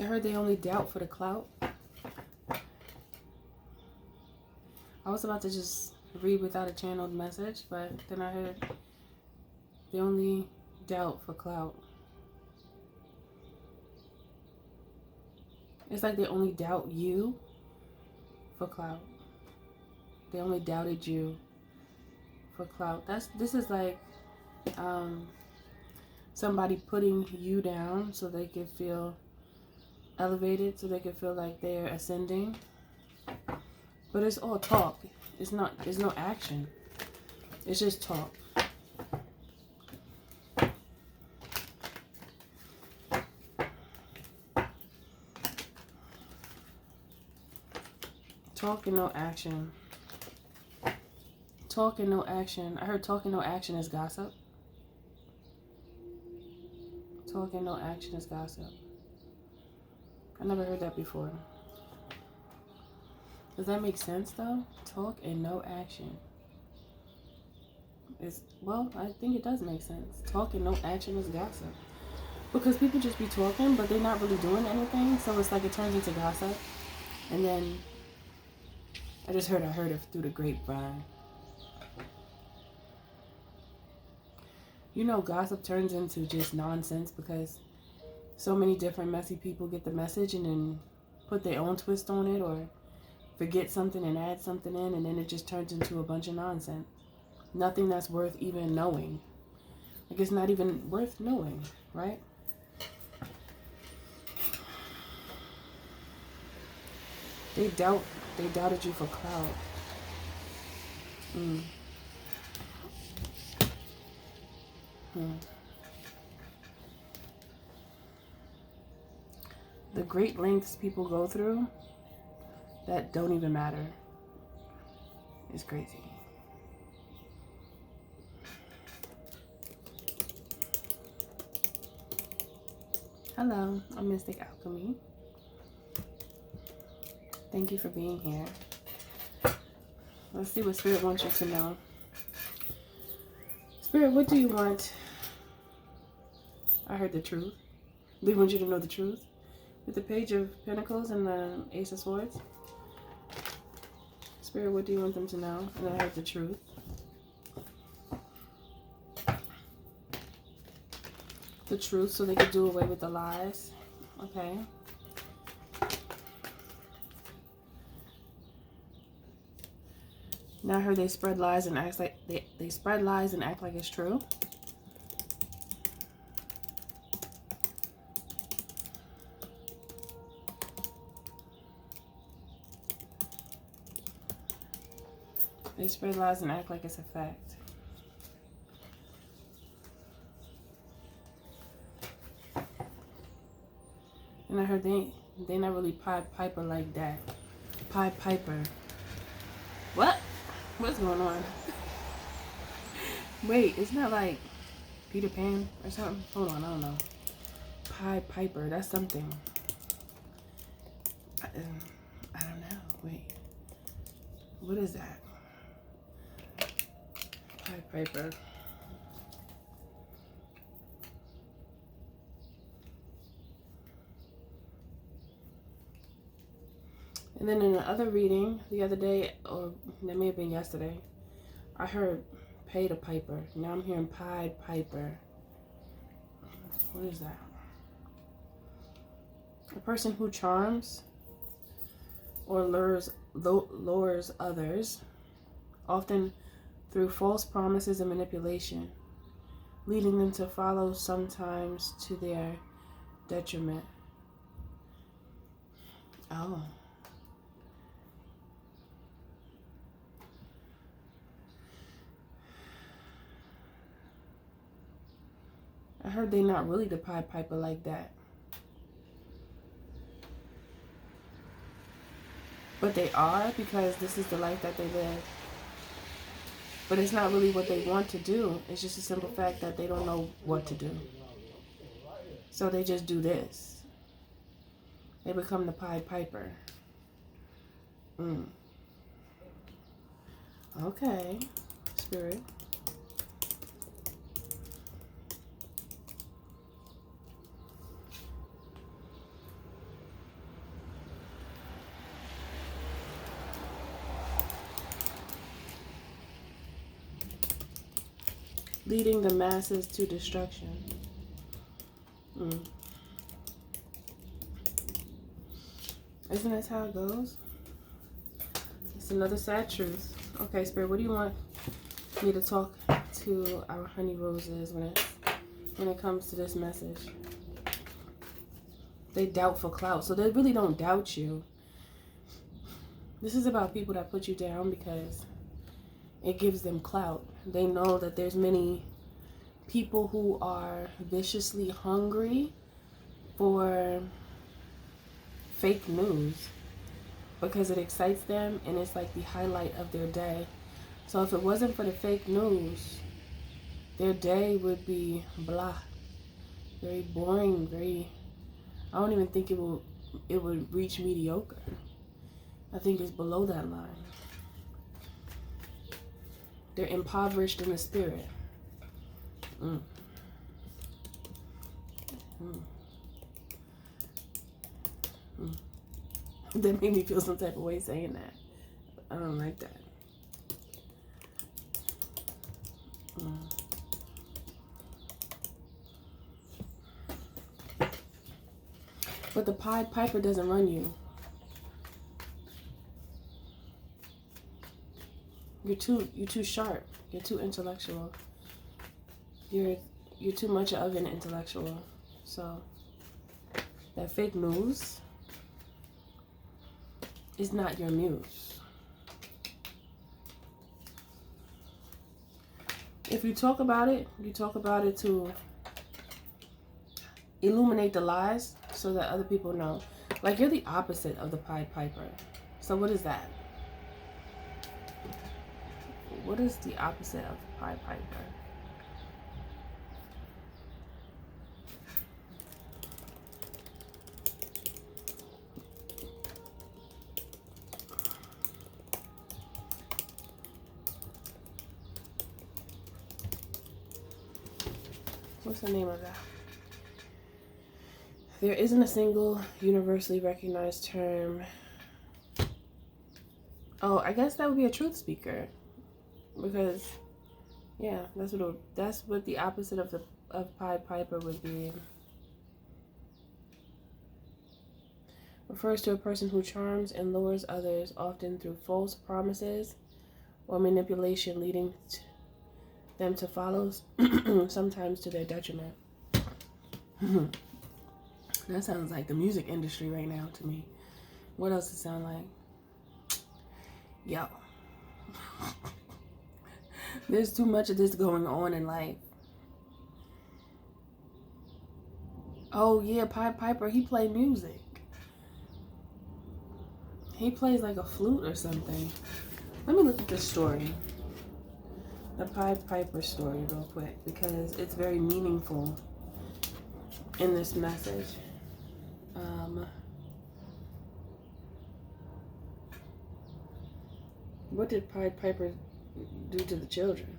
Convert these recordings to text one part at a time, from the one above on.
I heard they only doubt for the clout. I was about to just read without a channeled message, but then I heard they only doubt for clout. It's like they only doubt you for clout. They only doubted you for clout. This is like somebody putting you down so they can feel elevated, so they can feel like they're ascending. But it's all talk. It's not. There's no action. It's just talk. Talk and no action. Talk and no action. I heard talk and no action is gossip. Talk and no action is gossip. I never heard that before. Does that make sense though? Talk and no action. Well, I think it does make sense. Talk and no action is gossip. Because people just be talking, but they're not really doing anything. So it's like it turns into gossip. And then I heard it through the grapevine. You know, gossip turns into just nonsense because so many different messy people get the message and then put their own twist on it or forget something and add something in, and then it just turns into a bunch of nonsense. Nothing that's worth even knowing. Like, it's not even worth knowing, right? They doubted you for clout. The great lengths people go through that don't even matter is crazy. Hello, I'm Mystic Alchemy. Thank you for being here. Let's see what Spirit wants you to know. Spirit, what do you want? I heard the truth. We want you to know the truth. With the Page of Pentacles and the Ace of Swords. Spirit, what do you want them to know? And I heard the truth. The truth, so they could do away with the lies. Okay. Now I heard they spread lies and act like they spread lies and act like it's true. They spread lies and act like it's a fact. And I heard they not really Pied Piper like that. Pied Piper. What? What's going on? Wait, it's not like Peter Pan or something? Hold on, I don't know. Pied Piper, that's something. I don't know. Wait. What is that? Pied Piper. And then in the other reading, the other day, or that may have been yesterday, I heard pay the piper. Now I'm hearing Pied Piper. What is that? A person who charms or lures others, often through false promises and manipulation, leading them to follow sometimes to their detriment. Oh. I heard they not really the Pied Piper like that. But they are, because this is the life that they live. But it's not really what they want to do. It's just a simple fact that they don't know what to do. So they just do this. They become the Pied Piper. Okay, Spirit. leading the masses to destruction. Isn't that how it goes? It's another sad truth. Okay, Spirit, what do you want me to talk to our honey roses when it comes to this message? They doubt for clout, so they really don't doubt you. This is about people that put you down because it gives them clout. They know that there's many people who are viciously hungry for fake news because it excites them and it's like the highlight of their day. So if it wasn't for the fake news, their day would be blah, very boring, I don't even think it would reach mediocre. I think it's below that line. They're impoverished in the spirit. That made me feel some type of way saying that. I don't like that. But the Pied Piper doesn't run you. You're too sharp. You're too intellectual. You're too much of an intellectual. So that fake news is not your muse. If you talk about it, you talk about it to illuminate the lies so that other people know. Like, you're the opposite of the Pied Piper. So what is that? What is the opposite of the Pied Piper? What's the name of that? There isn't a single universally recognized term. Oh, I guess that would be a truth speaker. Because, yeah, that's what the opposite of Pied Piper would be. Refers to a person who charms and lures others, often through false promises or manipulation, leading them to follow, sometimes to their detriment. That sounds like the music industry right now to me. What else does it sound like? Yo. There's too much of this going on in life. Oh yeah, Pied Piper, he plays music. He plays like a flute or something. Let me look at this story. The Pied Piper story real quick, because it's very meaningful in this message. What did Pied Piper do to the children?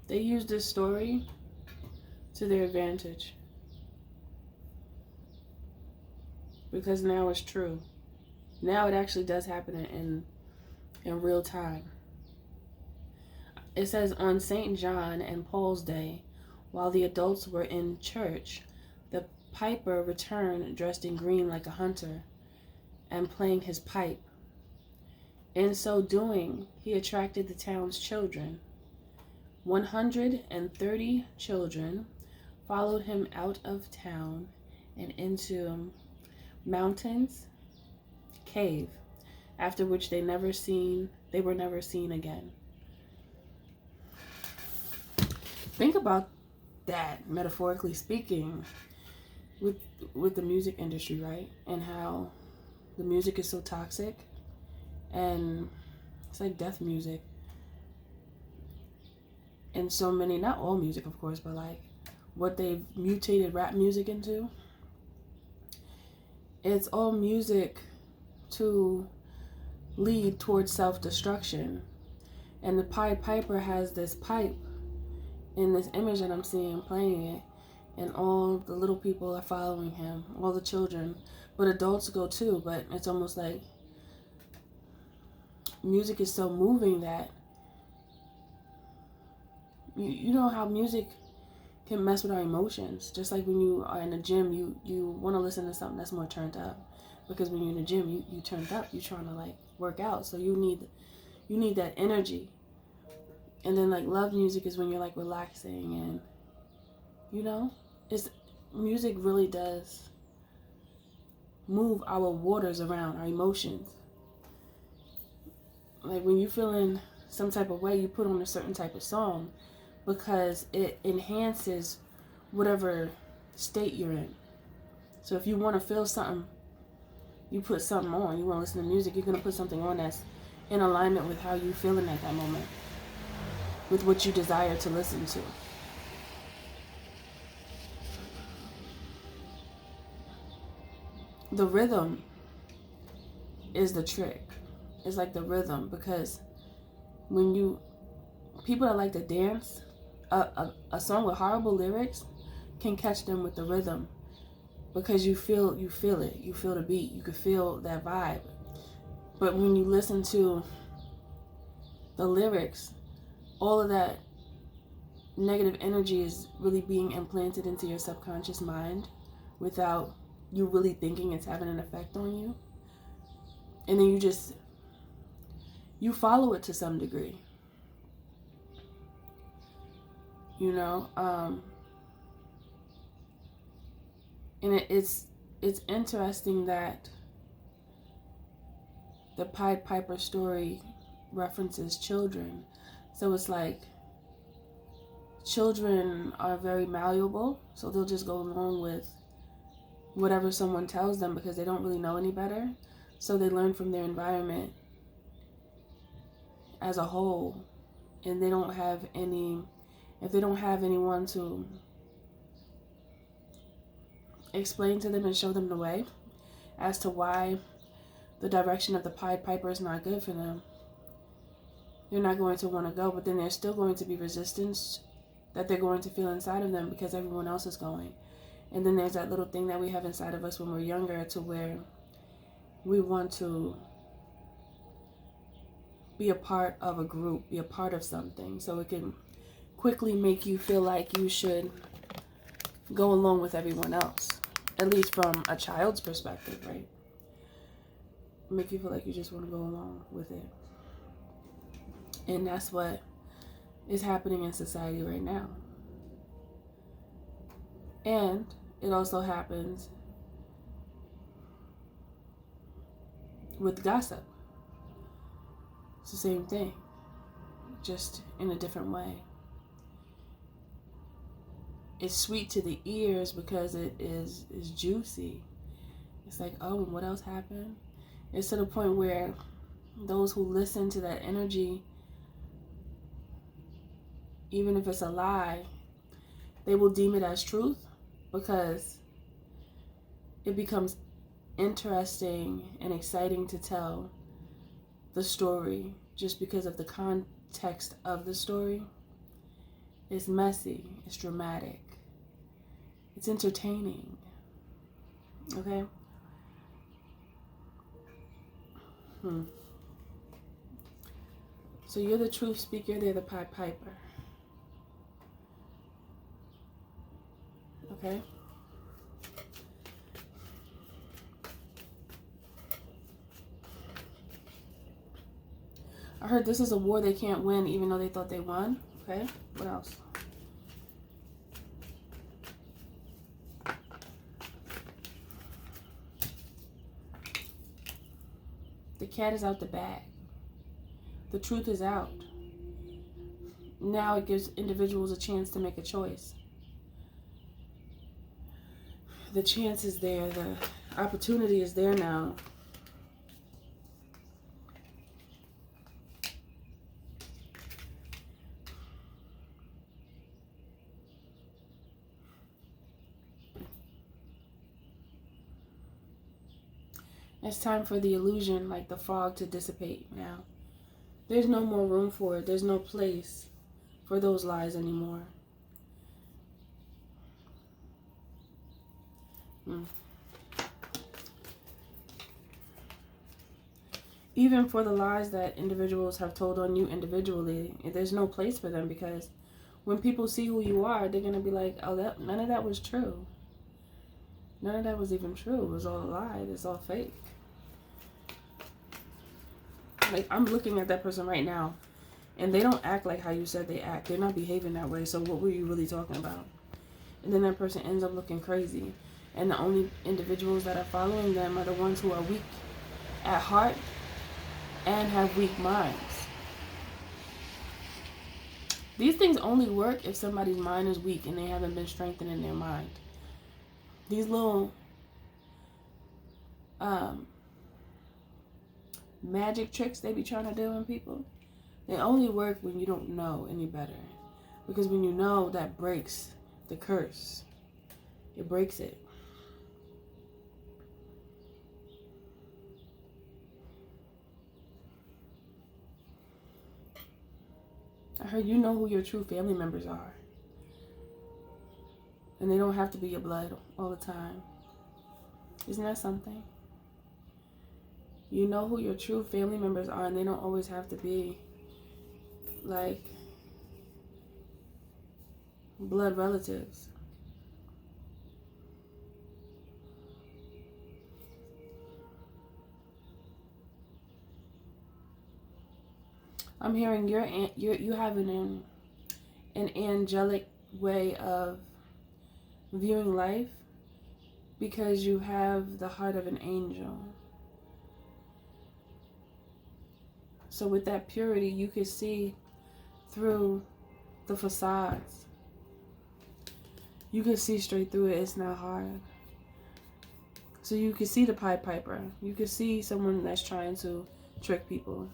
They used this story to their advantage. Because now it's true. Now it actually does happen in real time. It says, on St. John and Paul's day, while the adults were in church, the piper returned dressed in green like a hunter and playing his pipe. In so doing, he attracted the town's children. 130 children followed him out of town and into mountains, cave, after which they were never seen again. Think about that, metaphorically speaking, with the music industry, right? And how the music is so toxic, and it's like death music. And so many, not all music, of course, but like what they've mutated rap music into. It's all music to lead towards self-destruction. And the Pied Piper has this pipe in this image that I'm seeing playing it. and all the little people are following him, all the children, but adults go too. But it's almost like music is so moving that you know how music can mess with our emotions. Just like when you are in the gym, you want to listen to something that's more turned up, because when you're in the gym, you turned up, you're trying to like work out, so you need that energy. And then like love music is when you're like relaxing, and it's music really does move our waters around, our emotions. Like when you're feeling some type of way, you put on a certain type of song because it enhances whatever state you're in. So if you want to feel something, you put something on. You want to listen to music, you're going to put something on that's in alignment with how you're feeling at that moment, with what you desire to listen to. The rhythm is the trick. It's like the rhythm, because when people that like to dance, a song with horrible lyrics can catch them with the rhythm, because you feel it, you feel the beat, you can feel that vibe. But when you listen to the lyrics, all of that negative energy is really being implanted into your subconscious mind without you really thinking it's having an effect on you. And then you follow it to some degree. And it's interesting that the Pied Piper story references children. So it's like children are very malleable, so they'll just go along with whatever someone tells them because they don't really know any better. So they learn from their environment as a whole, and they don't have if they don't have anyone to explain to them and show them the way as to why the direction of the Pied Piper is not good for them, they're not going to want to go. But then there's still going to be resistance that they're going to feel inside of them because everyone else is going. And then there's that little thing that we have inside of us when we're younger, to where we want to be a part of a group, be a part of something, so it can quickly make you feel like you should go along with everyone else, at least from a child's perspective, right? Make you feel like you just want to go along with it. And that's what is happening in society right now. And it also happens with gossip. It's the same thing, just in a different way. It's sweet to the ears because it is juicy. It's like, oh, and what else happened? It's to the point where those who listen to that energy, even if it's a lie, they will deem it as truth, because it becomes interesting and exciting to tell the story just because of the context of the story. It's messy, it's dramatic, it's entertaining, okay? So you're the truth speaker, they're the Pied Piper. Okay? I heard this is a war they can't win even though they thought they won. Okay, what else? The cat is out the bag. The truth is out. Now it gives individuals a chance to make a choice. The chance is there. The opportunity is there now. It's time for the illusion, like the fog, to dissipate now. There's no more room for it. There's no place for those lies anymore. Mm. Even for the lies that individuals have told on you individually, there's no place for them, because when people see who you are, they're going to be like, oh, none of that was true. None of that was even true. It was all a lie. It's all fake. Like, I'm looking at that person right now, and they don't act like how you said they act. They're not behaving that way. So what were you really talking about? And then that person ends up looking crazy. And the only individuals that are following them are the ones who are weak at heart and have weak minds. These things only work if somebody's mind is weak and they haven't been strengthened in their mind. These little magic tricks they be trying to do on people, they only work when you don't know any better. Because when you know, that breaks the curse. It breaks it. I heard you know who your true family members are. And they don't have to be your blood all the time. Isn't that something? You know who your true family members are, and they don't always have to be like blood relatives. I'm hearing you have an angelic way of viewing life, because you have the heart of an angel. So with that purity, you can see through the facades. You can see straight through it. It's not hard. So you can see the Pied Piper. You can see someone that's trying to trick people.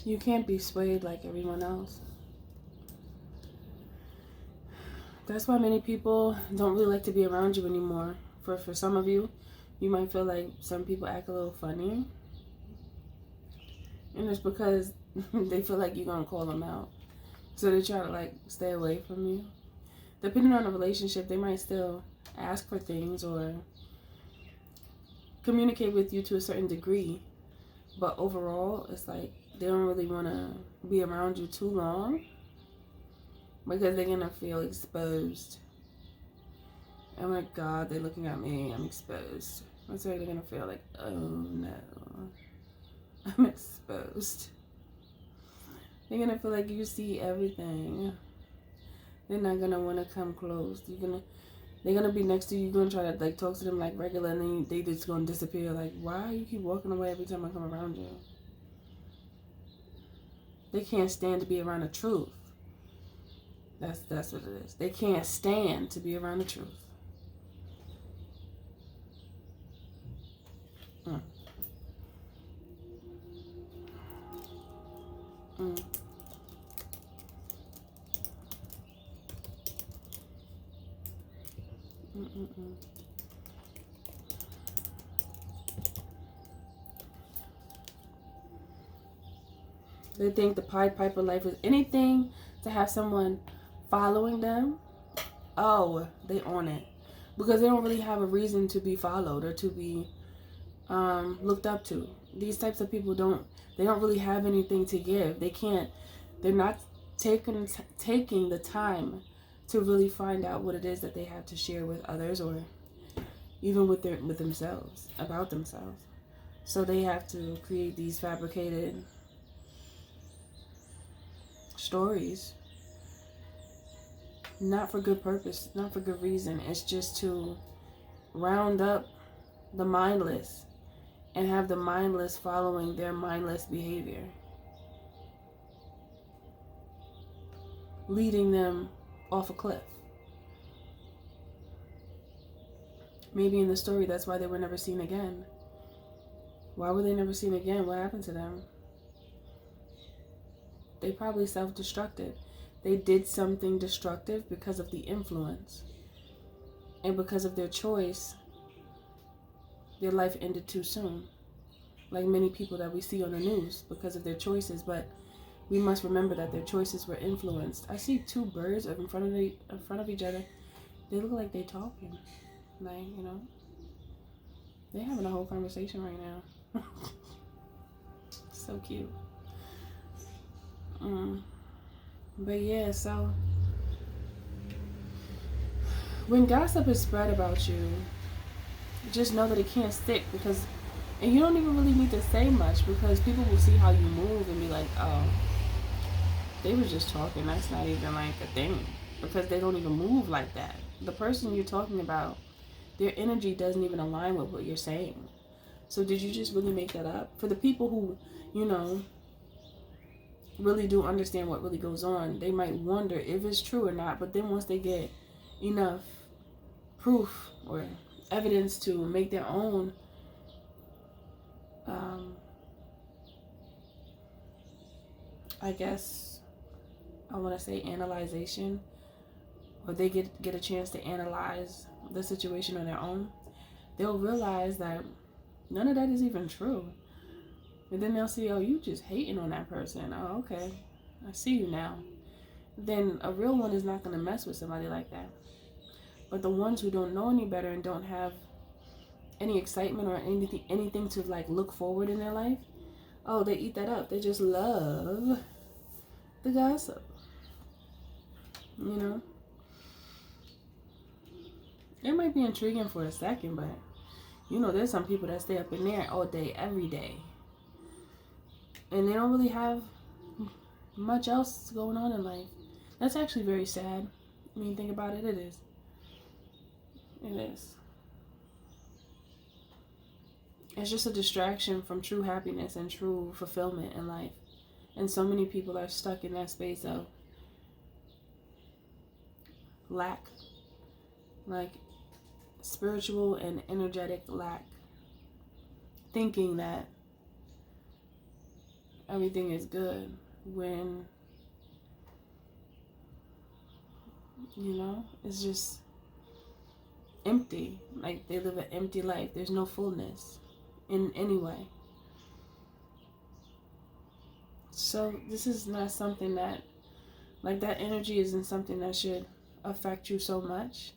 You can't be swayed like everyone else. That's why many people don't really like to be around you anymore. For some of you, you might feel like some people act a little funny. And it's because they feel like you're going to call them out. So they try to like stay away from you. Depending on the relationship, they might still ask for things or communicate with you to a certain degree. But overall, it's like they don't really want to be around you too long, because they're going to feel exposed. Oh my God, they're looking at me. I'm exposed. That's why they're going to feel like, oh no, I'm exposed. They're going to feel like you see everything. They're not going to want to come close. They're going to be next to you. You're going to try to like talk to them like regular, and then they just going to disappear. Like, why you keep walking away every time I come around you? They can't stand to be around the truth. That's what it is. They can't stand to be around the truth. Mm. Mm. Mm-mm-mm. They think the Pied Piper life is anything to have someone following them. Oh, they own it. Because they don't really have a reason to be followed or to be looked up to. These types of people don't really have anything to give. They're not taking the time to really find out what it is that they have to share with others, or even with themselves, about themselves. So they have to create these fabricated stories, not for good purpose, not for good reason. It's just to round up the mindless and have the mindless following their mindless behavior. leading them off a cliff. Maybe in the story, that's why they were never seen again. Why were they never seen again? What happened to them? They probably self-destructed. They did something destructive because of the influence. And because of their choice, their life ended too soon. Like many people that we see on the news because of their choices. But we must remember that their choices were influenced. I see two birds in front of each other. They look like they're talking. Like, you know, they're having a whole conversation right now. So cute. But yeah, so when gossip is spread about you, just know that it can't stick, because, and you don't even really need to say much, because people will see how you move and be like, oh, they were just talking. That's not even like a thing, because they don't even move like that. The person you're talking about, their energy doesn't even align with what you're saying. So did you just really make that up? For the people who, you know, really do understand what really goes on, they might wonder if it's true or not. But then once they get enough proof or evidence to make their own I guess I want to say analyzation, or they get a chance to analyze the situation on their own, they'll realize that none of that is even true. And then they'll see, oh, you just hating on that person. Oh, okay, I see you now. Then a real one is not going to mess with somebody like that. But the ones who don't know any better and don't have any excitement or anything to like look forward in their life, oh, they eat that up. They just love the gossip, you know. It might be intriguing for a second, but you know, there's some people that stay up in there all day, every day, and they don't really have much else going on in life. That's actually very sad. When you think about it, it is. It is. It's just a distraction from true happiness and true fulfillment in life. And so many people are stuck in that space of lack. Like spiritual and energetic lack. Thinking that everything is good when, you know, it's just empty. Like they live an empty life. There's no fullness in any way. So this is not something that, like, that energy isn't something that should affect you so much,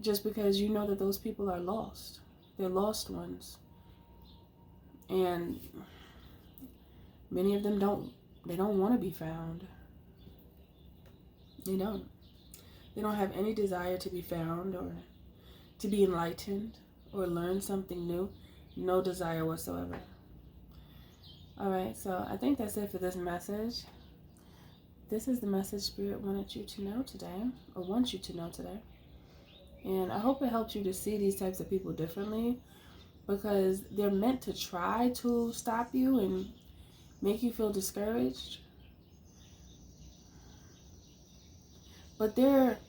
just because you know that those people are lost. They're lost ones. And many of them don't want to be found. They don't. They don't have any desire to be found or to be enlightened or learn something new. No desire whatsoever. Alright, so I think that's it for this message. This is the message Spirit wanted you to know today, or wants you to know today. And I hope it helps you to see these types of people differently, because they're meant to try to stop you and make you feel discouraged. But their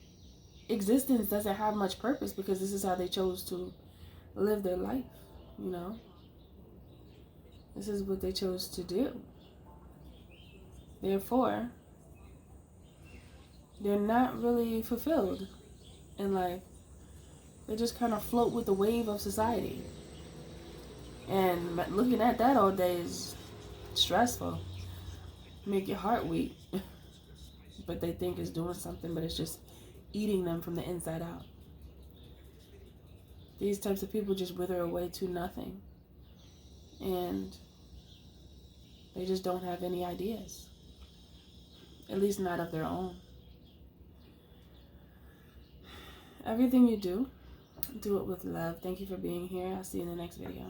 existence doesn't have much purpose, because this is how they chose to live their life, you know. This is what they chose to do. Therefore, they're not really fulfilled in life. They just kind of float with the wave of society. And looking at that all day is stressful. Make your heart weak. But they think it's doing something, but it's just eating them from the inside out. These types of people just wither away to nothing. And they just don't have any ideas. At least not of their own. Everything you do, do it with love. Thank you for being here. I'll see you in the next video.